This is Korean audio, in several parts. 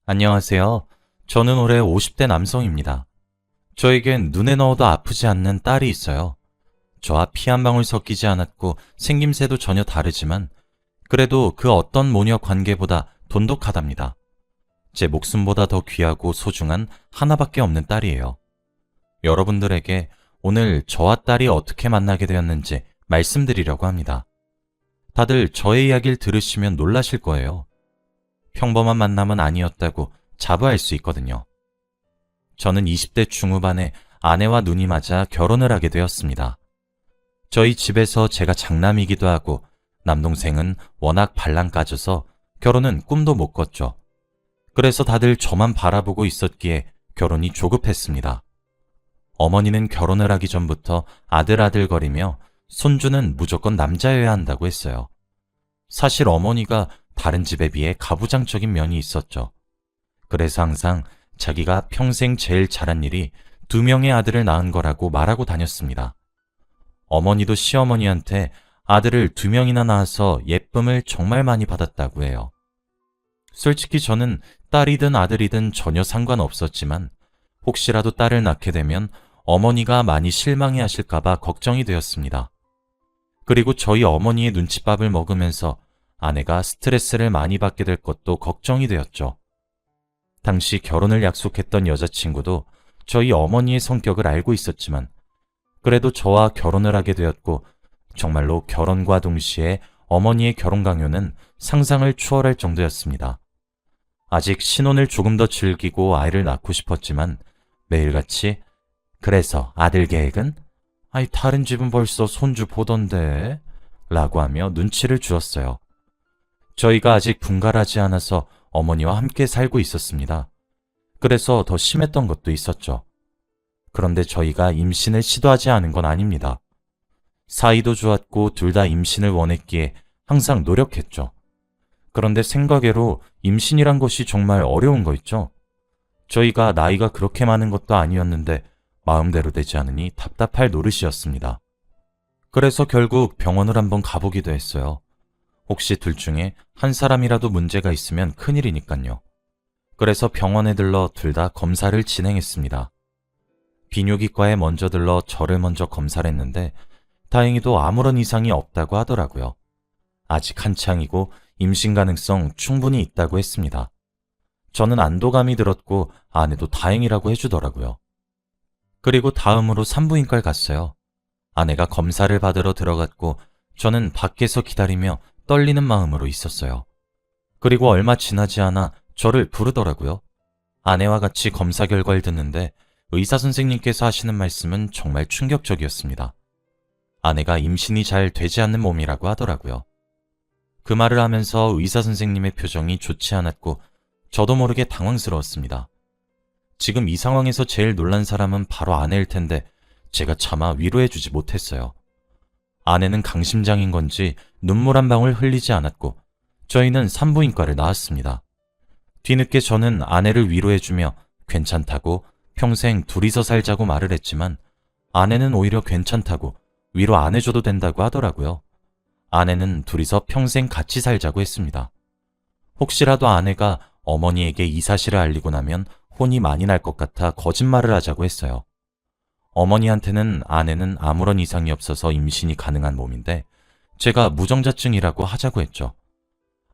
안녕하세요. 저는 올해 50대 남성입니다. 저에겐 눈에 넣어도 아프지 않는 딸이 있어요. 저와 피 한 방울 섞이지 않았고 생김새도 전혀 다르지만 그래도 그 어떤 모녀 관계보다 돈독하답니다. 제 목숨보다 더 귀하고 소중한 하나밖에 없는 딸이에요. 여러분들에게 오늘 저와 딸이 어떻게 만나게 되었는지 말씀드리려고 합니다. 다들 저의 이야기를 들으시면 놀라실 거예요. 평범한 만남은 아니었다고 자부할 수 있거든요. 저는 20대 중후반에 아내와 눈이 맞아 결혼을 하게 되었습니다. 저희 집에서 제가 장남이기도 하고 남동생은 워낙 발랑 까져서 결혼은 꿈도 못 꿨죠. 그래서 다들 저만 바라보고 있었기에 결혼이 조급했습니다. 어머니는 결혼을 하기 전부터 아들아들거리며 손주는 무조건 남자여야 한다고 했어요. 사실 어머니가 다른 집에 비해 가부장적인 면이 있었죠. 그래서 항상 자기가 평생 제일 잘한 일이 2명의 아들을 낳은 거라고 말하고 다녔습니다. 어머니도 시어머니한테 아들을 2명이나 낳아서 예쁨을 정말 많이 받았다고 해요. 솔직히 저는 딸이든 아들이든 전혀 상관없었지만 혹시라도 딸을 낳게 되면 어머니가 많이 실망해 하실까봐 걱정이 되었습니다. 그리고 저희 어머니의 눈칫밥을 먹으면서 아내가 스트레스를 많이 받게 될 것도 걱정이 되었죠. 당시 결혼을 약속했던 여자친구도 저희 어머니의 성격을 알고 있었지만 그래도 저와 결혼을 하게 되었고 정말로 결혼과 동시에 어머니의 결혼 강요는 상상을 초월할 정도였습니다. 아직 신혼을 조금 더 즐기고 아이를 낳고 싶었지만 매일같이 그래서 아들 계획은? 아이 다른 집은 벌써 손주 보던데 라고 하며 눈치를 주었어요. 저희가 아직 분갈하지 않아서 어머니와 함께 살고 있었습니다. 그래서 더 심했던 것도 있었죠. 그런데 저희가 임신을 시도하지 않은 건 아닙니다. 사이도 좋았고 둘 다 임신을 원했기에 항상 노력했죠. 그런데 생각외로 임신이란 것이 정말 어려운 거 있죠. 저희가 나이가 그렇게 많은 것도 아니었는데 마음대로 되지 않으니 답답할 노릇이었습니다. 그래서 결국 병원을 한번 가보기도 했어요. 혹시 둘 중에 한 사람이라도 문제가 있으면 큰일이니깐요. 그래서 병원에 들러 둘 다 검사를 진행했습니다. 비뇨기과에 먼저 들러 저를 먼저 검사를 했는데 다행히도 아무런 이상이 없다고 하더라고요. 아직 한창이고 임신 가능성 충분히 있다고 했습니다. 저는 안도감이 들었고 아내도 다행이라고 해주더라고요. 그리고 다음으로 산부인과를 갔어요. 아내가 검사를 받으러 들어갔고 저는 밖에서 기다리며 떨리는 마음으로 있었어요. 그리고 얼마 지나지 않아 저를 부르더라고요. 아내와 같이 검사 결과를 듣는데 의사 선생님께서 하시는 말씀은 정말 충격적이었습니다. 아내가 임신이 잘 되지 않는 몸이라고 하더라고요. 그 말을 하면서 의사 선생님의 표정이 좋지 않았고 저도 모르게 당황스러웠습니다. 지금 이 상황에서 제일 놀란 사람은 바로 아내일 텐데 제가 차마 위로해주지 못했어요. 아내는 강심장인 건지 눈물 한 방울 흘리지 않았고 저희는 산부인과를 나왔습니다. 뒤늦게 저는 아내를 위로해주며 괜찮다고 평생 둘이서 살자고 말을 했지만 아내는 오히려 괜찮다고 위로 안 해줘도 된다고 하더라고요. 아내는 둘이서 평생 같이 살자고 했습니다. 혹시라도 아내가 어머니에게 이 사실을 알리고 나면 혼이 많이 날 것 같아 거짓말을 하자고 했어요. 어머니한테는 아내는 아무런 이상이 없어서 임신이 가능한 몸인데 제가 무정자증이라고 하자고 했죠.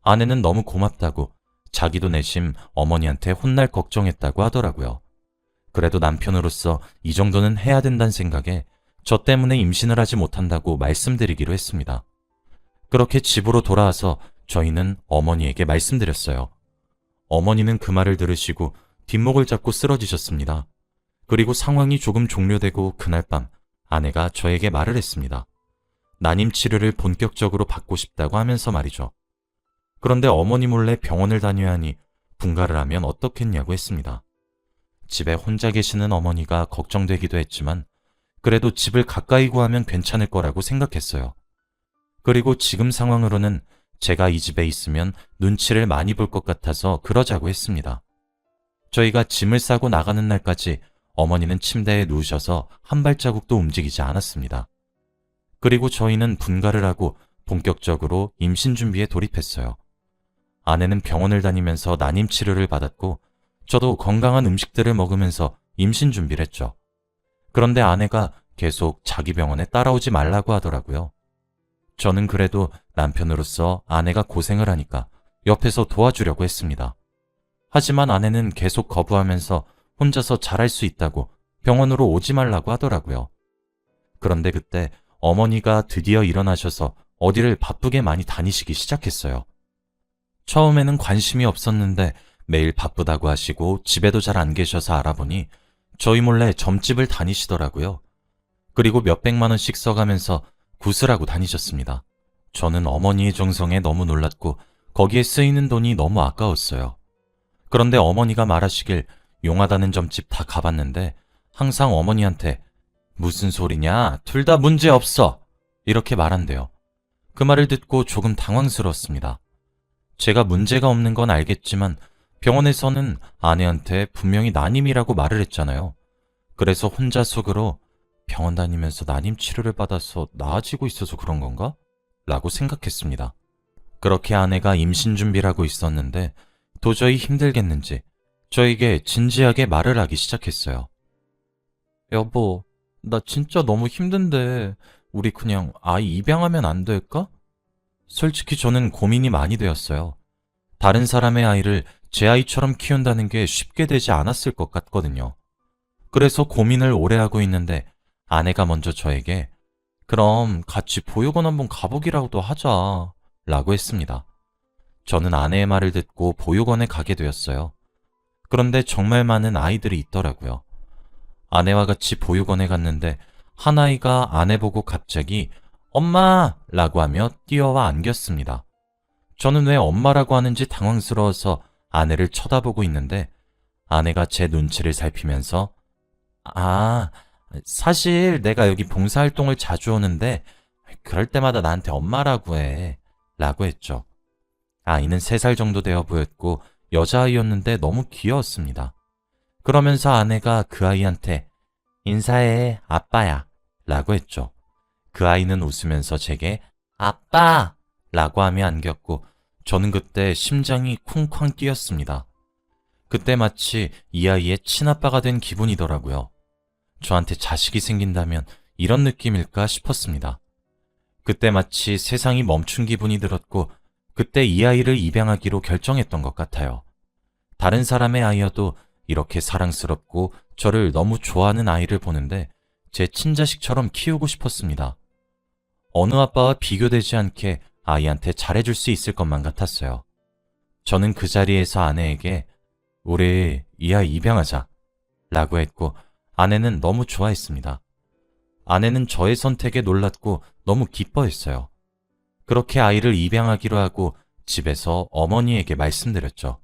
아내는 너무 고맙다고 자기도 내심 어머니한테 혼날 걱정했다고 하더라고요. 그래도 남편으로서 이 정도는 해야 된다는 생각에 저 때문에 임신을 하지 못한다고 말씀드리기로 했습니다. 그렇게 집으로 돌아와서 저희는 어머니에게 말씀드렸어요. 어머니는 그 말을 들으시고 뒷목을 잡고 쓰러지셨습니다. 그리고 상황이 조금 종료되고 그날 밤 아내가 저에게 말을 했습니다. 난임 치료를 본격적으로 받고 싶다고 하면서 말이죠. 그런데 어머니 몰래 병원을 다녀야 하니 분가를 하면 어떻겠냐고 했습니다. 집에 혼자 계시는 어머니가 걱정되기도 했지만 그래도 집을 가까이 구하면 괜찮을 거라고 생각했어요. 그리고 지금 상황으로는 제가 이 집에 있으면 눈치를 많이 볼 것 같아서 그러자고 했습니다. 저희가 짐을 싸고 나가는 날까지 어머니는 침대에 누우셔서 한 발자국도 움직이지 않았습니다. 그리고 저희는 분가를 하고 본격적으로 임신 준비에 돌입했어요. 아내는 병원을 다니면서 난임 치료를 받았고 저도 건강한 음식들을 먹으면서 임신 준비를 했죠. 그런데 아내가 계속 자기 병원에 따라오지 말라고 하더라고요. 저는 그래도 남편으로서 아내가 고생을 하니까 옆에서 도와주려고 했습니다. 하지만 아내는 계속 거부하면서 혼자서 잘할 수 있다고 병원으로 오지 말라고 하더라고요. 그런데 그때 어머니가 드디어 일어나셔서 어디를 바쁘게 많이 다니시기 시작했어요. 처음에는 관심이 없었는데 매일 바쁘다고 하시고 집에도 잘 안 계셔서 알아보니 저희 몰래 점집을 다니시더라고요. 그리고 몇백만 원씩 써가면서 구슬하고 다니셨습니다. 저는 어머니의 정성에 너무 놀랐고 거기에 쓰이는 돈이 너무 아까웠어요. 그런데 어머니가 말하시길 용하다는 점집 다 가봤는데 항상 어머니한테 무슨 소리냐? 둘 다 문제 없어! 이렇게 말한대요. 그 말을 듣고 조금 당황스러웠습니다. 제가 문제가 없는 건 알겠지만 병원에서는 아내한테 분명히 난임이라고 말을 했잖아요. 그래서 혼자 속으로 병원 다니면서 난임 치료를 받아서 나아지고 있어서 그런 건가? 라고 생각했습니다. 그렇게 아내가 임신 준비를 하고 있었는데 도저히 힘들겠는지 저에게 진지하게 말을 하기 시작했어요. 여보, 나 진짜 너무 힘든데 우리 그냥 아이 입양하면 안 될까? 솔직히 저는 고민이 많이 되었어요. 다른 사람의 아이를 제 아이처럼 키운다는 게 쉽게 되지 않았을 것 같거든요. 그래서 고민을 오래 하고 있는데 아내가 먼저 저에게 그럼 같이 보육원 한번 가보기라도 하자 라고 했습니다. 저는 아내의 말을 듣고 보육원에 가게 되었어요. 그런데 정말 많은 아이들이 있더라고요. 아내와 같이 보육원에 갔는데 한 아이가 아내 보고 갑자기 엄마! 라고 하며 뛰어와 안겼습니다. 저는 왜 엄마라고 하는지 당황스러워서 아내를 쳐다보고 있는데 아내가 제 눈치를 살피면서 사실 내가 여기 봉사활동을 자주 오는데 그럴 때마다 나한테 엄마라고 해 라고 했죠. 아이는 3살 정도 되어 보였고 여자아이였는데 너무 귀여웠습니다. 그러면서 아내가 그 아이한테 인사해 아빠야 라고 했죠. 그 아이는 웃으면서 제게 아빠! 라고 하며 안겼고 저는 그때 심장이 쿵쾅 뛰었습니다. 그때 마치 이 아이의 친아빠가 된 기분이더라고요. 저한테 자식이 생긴다면 이런 느낌일까 싶었습니다. 그때 마치 세상이 멈춘 기분이 들었고 그때 이 아이를 입양하기로 결정했던 것 같아요. 다른 사람의 아이여도 이렇게 사랑스럽고 저를 너무 좋아하는 아이를 보는데 제 친자식처럼 키우고 싶었습니다. 어느 아빠와 비교되지 않게 아이한테 잘해줄 수 있을 것만 같았어요. 저는 그 자리에서 아내에게 우리 이 아이 입양하자 라고 했고 아내는 너무 좋아했습니다. 아내는 저의 선택에 놀랐고 너무 기뻐했어요. 그렇게 아이를 입양하기로 하고 집에서 어머니에게 말씀드렸죠.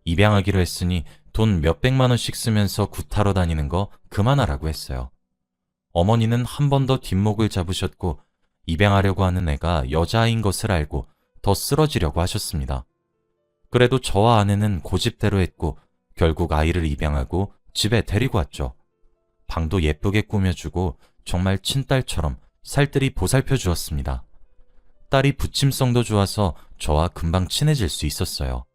입양하기로 했으니 돈 몇백만 원씩 쓰면서 구타러 다니는 거 그만하라고 했어요. 어머니는 한 번 더 뒷목을 잡으셨고 입양하려고 하는 애가 여자아이인 것을 알고 더 쓰러지려고 하셨습니다. 그래도 저와 아내는 고집대로 했고 결국 아이를 입양하고 집에 데리고 왔죠. 방도 예쁘게 꾸며주고 정말 친딸처럼 살뜰히 보살펴 주었습니다. 딸이 부침성도 좋아서 저와 금방 친해질 수 있었어요.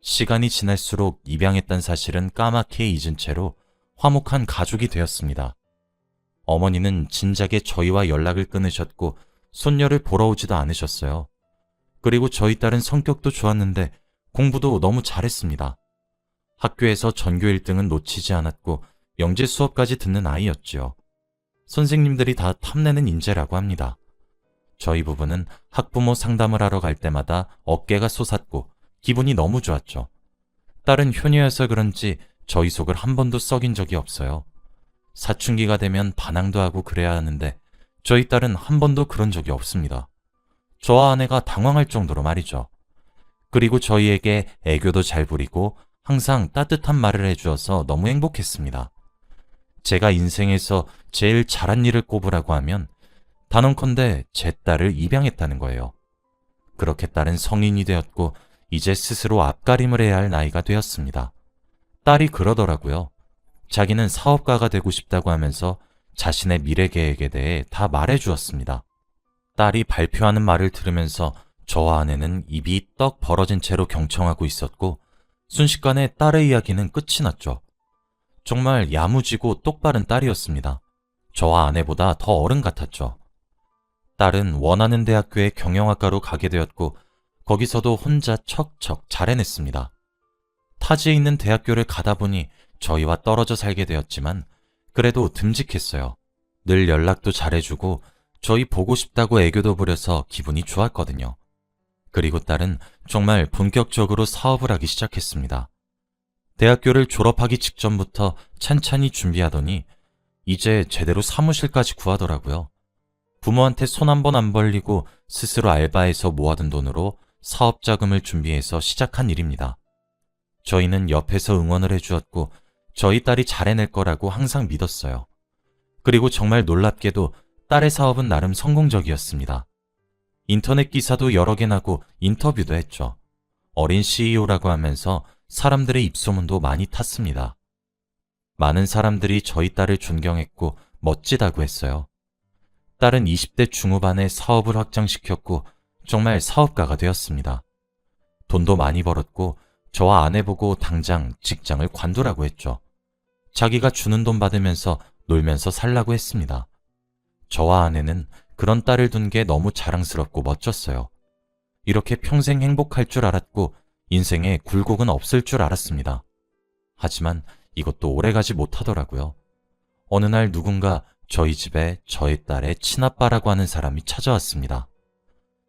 시간이 지날수록 입양했다는 사실은 까맣게 잊은 채로 화목한 가족이 되었습니다. 어머니는 진작에 저희와 연락을 끊으셨고 손녀를 보러 오지도 않으셨어요. 그리고 저희 딸은 성격도 좋았는데 공부도 너무 잘했습니다. 학교에서 전교 1등은 놓치지 않았고 영재 수업까지 듣는 아이였지요. 선생님들이 다 탐내는 인재라고 합니다. 저희 부부는 학부모 상담을 하러 갈 때마다 어깨가 솟았고 기분이 너무 좋았죠. 딸은 효녀여서 그런지 저희 속을 한 번도 썩인 적이 없어요. 사춘기가 되면 반항도 하고 그래야 하는데 저희 딸은 한 번도 그런 적이 없습니다. 저와 아내가 당황할 정도로 말이죠. 그리고 저희에게 애교도 잘 부리고 항상 따뜻한 말을 해주어서 너무 행복했습니다. 제가 인생에서 제일 잘한 일을 꼽으라고 하면 단언컨대 제 딸을 입양했다는 거예요. 그렇게 딸은 성인이 되었고 이제 스스로 앞가림을 해야 할 나이가 되었습니다. 딸이 그러더라고요. 자기는 사업가가 되고 싶다고 하면서 자신의 미래 계획에 대해 다 말해주었습니다. 딸이 발표하는 말을 들으면서 저와 아내는 입이 떡 벌어진 채로 경청하고 있었고 순식간에 딸의 이야기는 끝이 났죠. 정말 야무지고 똑바른 딸이었습니다. 저와 아내보다 더 어른 같았죠. 딸은 원하는 대학교에 경영학과로 가게 되었고 거기서도 혼자 척척 잘 해냈습니다. 타지에 있는 대학교를 가다 보니 저희와 떨어져 살게 되었지만 그래도 듬직했어요. 늘 연락도 잘해주고 저희 보고 싶다고 애교도 부려서 기분이 좋았거든요. 그리고 딸은 정말 본격적으로 사업을 하기 시작했습니다. 대학교를 졸업하기 직전부터 찬찬히 준비하더니 이제 제대로 사무실까지 구하더라고요. 부모한테 손 한 번 안 벌리고 스스로 알바해서 모아둔 돈으로 사업 자금을 준비해서 시작한 일입니다. 저희는 옆에서 응원을 해주었고 저희 딸이 잘해낼 거라고 항상 믿었어요. 그리고 정말 놀랍게도 딸의 사업은 나름 성공적이었습니다. 인터넷 기사도 여러 개 나고 인터뷰도 했죠. 어린 CEO라고 하면서 사람들의 입소문도 많이 탔습니다. 많은 사람들이 저희 딸을 존경했고 멋지다고 했어요. 딸은 20대 중후반에 사업을 확장시켰고 정말 사업가가 되었습니다. 돈도 많이 벌었고 저와 아내 보고 당장 직장을 관두라고 했죠. 자기가 주는 돈 받으면서 놀면서 살라고 했습니다. 저와 아내는 그런 딸을 둔 게 너무 자랑스럽고 멋졌어요. 이렇게 평생 행복할 줄 알았고 인생에 굴곡은 없을 줄 알았습니다. 하지만 이것도 오래가지 못하더라고요. 어느 날 누군가 저희 집에 저희 딸의 친아빠라고 하는 사람이 찾아왔습니다.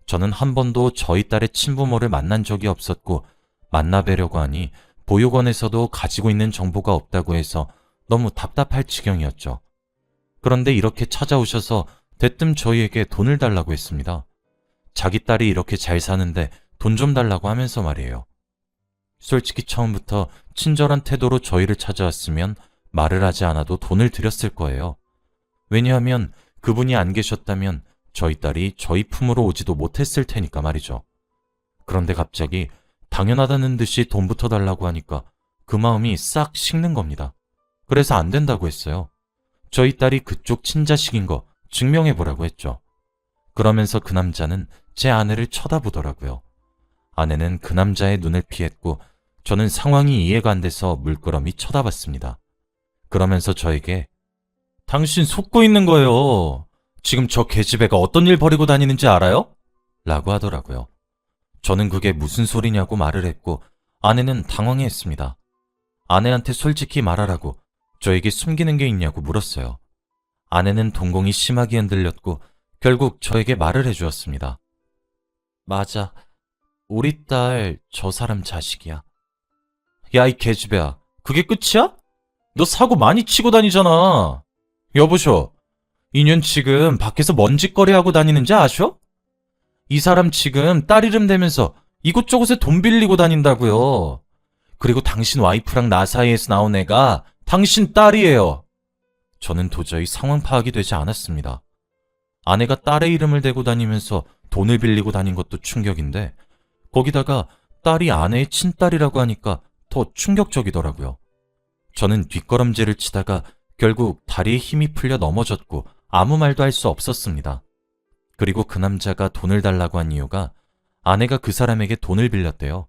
저는 한 번도 저희 딸의 친부모를 만난 적이 없었고 만나뵈려고 하니 보육원에서도 가지고 있는 정보가 없다고 해서 너무 답답할 지경이었죠. 그런데 이렇게 찾아오셔서 대뜸 저희에게 돈을 달라고 했습니다. 자기 딸이 이렇게 잘 사는데 돈 좀 달라고 하면서 말이에요. 솔직히 처음부터 친절한 태도로 저희를 찾아왔으면 말을 하지 않아도 돈을 드렸을 거예요. 왜냐하면 그분이 안 계셨다면 저희 딸이 저희 품으로 오지도 못했을 테니까 말이죠. 그런데 갑자기 당연하다는 듯이 돈부터 달라고 하니까 그 마음이 싹 식는 겁니다. 그래서 안 된다고 했어요. 저희 딸이 그쪽 친자식인 거 증명해보라고 했죠. 그러면서 그 남자는 제 아내를 쳐다보더라고요. 아내는 그 남자의 눈을 피했고 저는 상황이 이해가 안 돼서 물끄러미 쳐다봤습니다. 그러면서 저에게 당신 속고 있는 거예요. 지금 저 계집애가 어떤 일 벌이고 다니는지 알아요? 라고 하더라고요. 저는 그게 무슨 소리냐고 말을 했고 아내는 당황해했습니다. 아내한테 솔직히 말하라고 저에게 숨기는 게 있냐고 물었어요. 아내는 동공이 심하게 흔들렸고 결국 저에게 말을 해주었습니다. 맞아. 우리 딸 저 사람 자식이야. 야, 이 계집애야. 그게 끝이야? 너 사고 많이 치고 다니잖아. 여보쇼. 이년 지금 밖에서 뭔 짓거리 하고 다니는지 아셔? 이 사람 지금 딸 이름 대면서 이곳저곳에 돈 빌리고 다닌다고요. 그리고 당신 와이프랑 나 사이에서 나온 애가 당신 딸이에요. 저는 도저히 상황 파악이 되지 않았습니다. 아내가 딸의 이름을 대고 다니면서 돈을 빌리고 다닌 것도 충격인데 거기다가 딸이 아내의 친딸이라고 하니까 더 충격적이더라고요. 저는 뒷걸음질을 치다가 결국 다리에 힘이 풀려 넘어졌고 아무 말도 할 수 없었습니다. 그리고 그 남자가 돈을 달라고 한 이유가 아내가 그 사람에게 돈을 빌렸대요.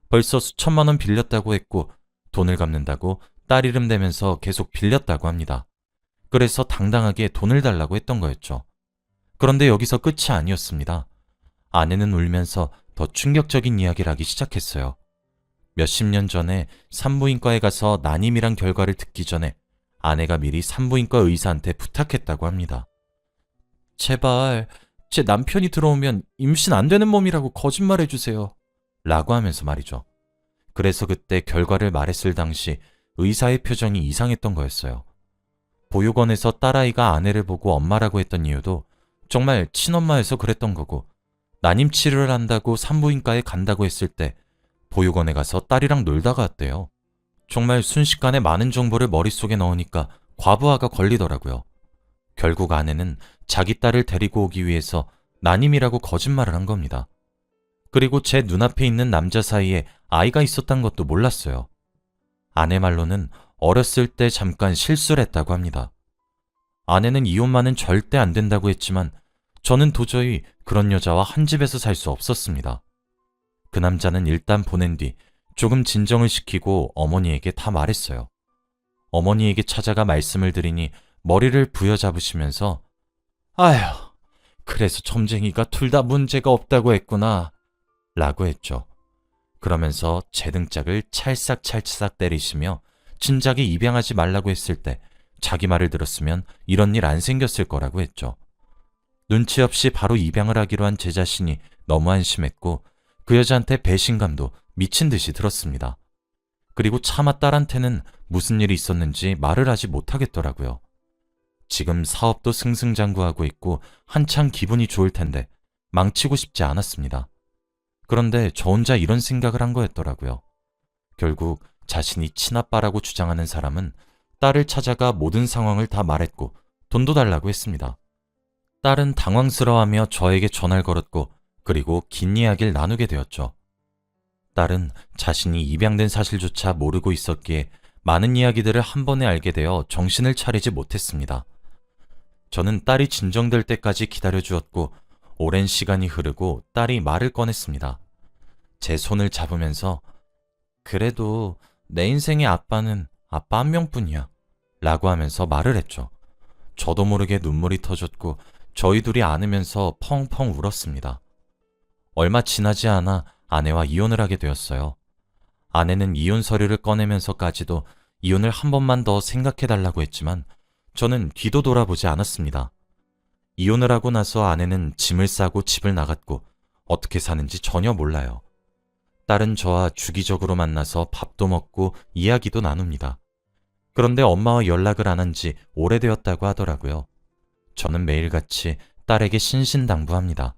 벌써 수천만 원 빌렸다고 했고 돈을 갚는다고 딸 이름 대면서 계속 빌렸다고 합니다. 그래서 당당하게 돈을 달라고 했던 거였죠. 그런데 여기서 끝이 아니었습니다. 아내는 울면서 더 충격적인 이야기를 하기 시작했어요. 몇십 년 전에 산부인과에 가서 난임이란 결과를 듣기 전에 아내가 미리 산부인과 의사한테 부탁했다고 합니다. 제발 제 남편이 들어오면 임신 안 되는 몸이라고 거짓말해주세요. 라고 하면서 말이죠. 그래서 그때 결과를 말했을 당시 의사의 표정이 이상했던 거였어요. 보육원에서 딸아이가 아내를 보고 엄마라고 했던 이유도 정말 친엄마여서 그랬던 거고 난임 치료를 한다고 산부인과에 간다고 했을 때 보육원에 가서 딸이랑 놀다가 왔대요. 정말 순식간에 많은 정보를 머릿속에 넣으니까 과부하가 걸리더라고요. 결국 아내는 자기 딸을 데리고 오기 위해서 난임이라고 거짓말을 한 겁니다. 그리고 제 눈앞에 있는 남자 사이에 아이가 있었단 것도 몰랐어요. 아내 말로는 어렸을 때 잠깐 실수를 했다고 합니다. 아내는 이혼만은 절대 안 된다고 했지만 저는 도저히 그런 여자와 한 집에서 살 수 없었습니다. 그 남자는 일단 보낸 뒤 조금 진정을 시키고 어머니에게 다 말했어요. 어머니에게 찾아가 말씀을 드리니 머리를 부여잡으시면서 아휴, 그래서 점쟁이가 둘 다 문제가 없다고 했구나 라고 했죠. 그러면서 제 등짝을 찰싹찰싹 때리시며 진작에 입양하지 말라고 했을 때 자기 말을 들었으면 이런 일 안 생겼을 거라고 했죠. 눈치 없이 바로 입양을 하기로 한 제 자신이 너무 한심했고 그 여자한테 배신감도 미친 듯이 들었습니다. 그리고 차마 딸한테는 무슨 일이 있었는지 말을 하지 못하겠더라고요. 지금 사업도 승승장구하고 있고 한창 기분이 좋을 텐데 망치고 싶지 않았습니다. 그런데 저 혼자 이런 생각을 한 거였더라고요. 결국 자신이 친아빠라고 주장하는 사람은 딸을 찾아가 모든 상황을 다 말했고 돈도 달라고 했습니다. 딸은 당황스러워하며 저에게 전화를 걸었고 그리고 긴 이야기를 나누게 되었죠. 딸은 자신이 입양된 사실조차 모르고 있었기에 많은 이야기들을 한 번에 알게 되어 정신을 차리지 못했습니다. 저는 딸이 진정될 때까지 기다려주었고 오랜 시간이 흐르고 딸이 말을 꺼냈습니다. 제 손을 잡으면서 그래도 내 인생의 아빠는 아빠 한 명뿐이야 라고 하면서 말을 했죠. 저도 모르게 눈물이 터졌고 저희 둘이 안으면서 펑펑 울었습니다. 얼마 지나지 않아 아내와 이혼을 하게 되었어요. 아내는 이혼 서류를 꺼내면서까지도 이혼을 한 번만 더 생각해달라고 했지만 저는 뒤도 돌아보지 않았습니다. 이혼을 하고 나서 아내는 짐을 싸고 집을 나갔고 어떻게 사는지 전혀 몰라요. 딸은 저와 주기적으로 만나서 밥도 먹고 이야기도 나눕니다. 그런데 엄마와 연락을 안 한 지 오래되었다고 하더라고요. 저는 매일같이 딸에게 신신당부합니다.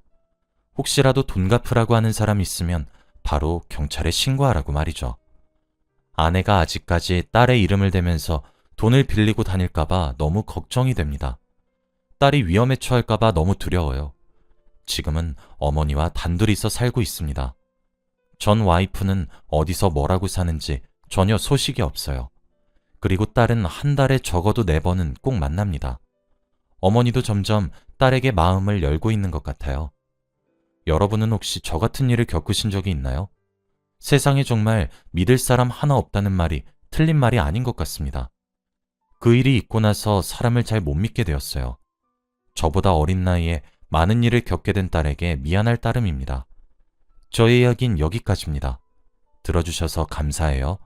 혹시라도 돈 갚으라고 하는 사람 있으면 바로 경찰에 신고하라고 말이죠. 아내가 아직까지 딸의 이름을 대면서 돈을 빌리고 다닐까봐 너무 걱정이 됩니다. 딸이 위험에 처할까봐 너무 두려워요. 지금은 어머니와 단둘이서 살고 있습니다. 전 와이프는 어디서 뭐라고 사는지 전혀 소식이 없어요. 그리고 딸은 한 달에 적어도 4번은 꼭 만납니다. 어머니도 점점 딸에게 마음을 열고 있는 것 같아요. 여러분은 혹시 저 같은 일을 겪으신 적이 있나요? 세상에 정말 믿을 사람 하나 없다는 말이 틀린 말이 아닌 것 같습니다. 그 일이 있고 나서 사람을 잘 못 믿게 되었어요. 저보다 어린 나이에 많은 일을 겪게 된 딸에게 미안할 따름입니다. 저의 이야기는 여기까지입니다. 들어주셔서 감사해요.